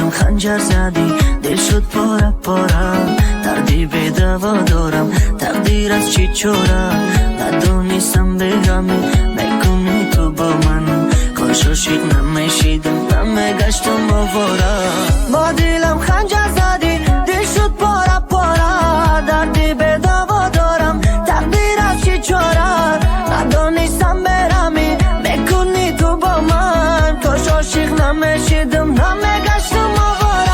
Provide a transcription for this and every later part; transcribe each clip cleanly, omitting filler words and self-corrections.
دلم خنجر زدی دل شد پاره پاره دردی به دوا دارم تقدیر از چی چوره ندونستم برمی میکنی تو با من کاش عاشق نمیشیدم نمیگشتم آواره با دلم خنجر زدی دل شد پاره پاره دردی به دوا دارم تقدیر از چی چوره ندونستم برمی میکنی تو با من کاش عاشق نمیشیدم نمیگشتم آواره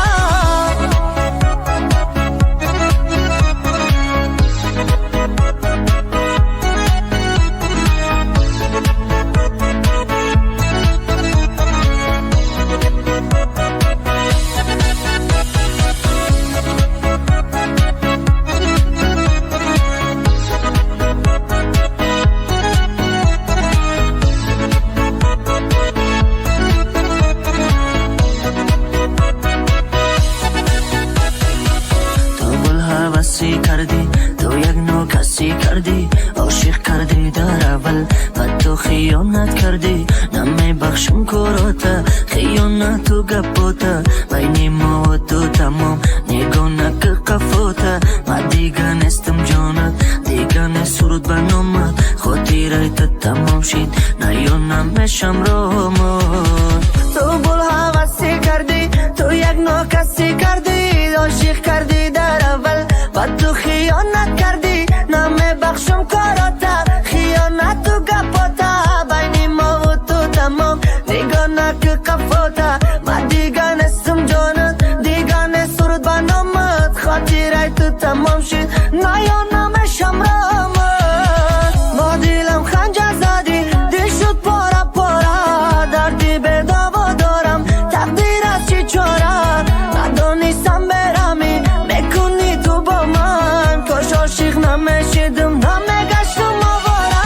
کردی تو یک نوع کسی کردی عاشق کردی در اول و تو خیانت کردی نمی بخشم کراتا خیانت و گپاتا بین ما و تو تمام نگانه که قفاتا ما دیگه نستم جانت دیگه نسرود بنامت خاطره تا تمام شید نه یا نمیشم رامات تو بول حواسی کردی تو یک نوع کسی کردی عاشق کردی در اول و تو خیانت کردی نمی بخشم کاراتا خیانت و گپاتا بین ما و تو تمام دیگه که قفاتا ما دیگه نستم جانت دیگه نسرود بنامت خاطره تو تمام شد نه یا نمیشم رامت با دلم خنجر زدی دل شد پاره پاره دردی به دوا دارم تقدیر از چی چوره ندونستم برمی میکنی تو با من کاش عاشق نمیشیدم نمیگشتم آواره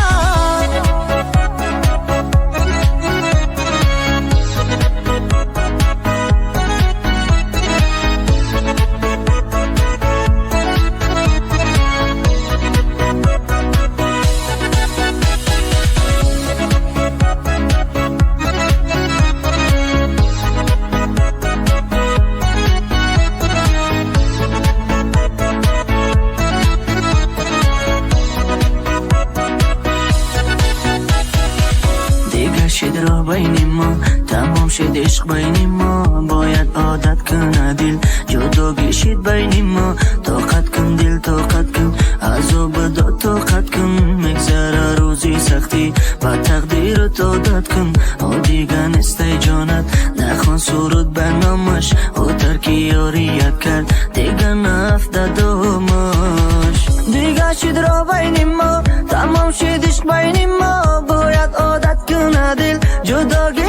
شد را بین ما تمام شد عشق بین ما باید عادت کنه دل جداگی شد بین ما طاقت کن دل طاقت کن عذاب داد طاقت کن مگذره روزی سختی و تقدیر تو عادت کن او دیگه نسته جانت نخوان سرود بنامش او ترکی یاریت کرد دیگه نفته دامش دیگه شد را بین ما تمام شد عشق بین ما باید عادت کنه دل جداگی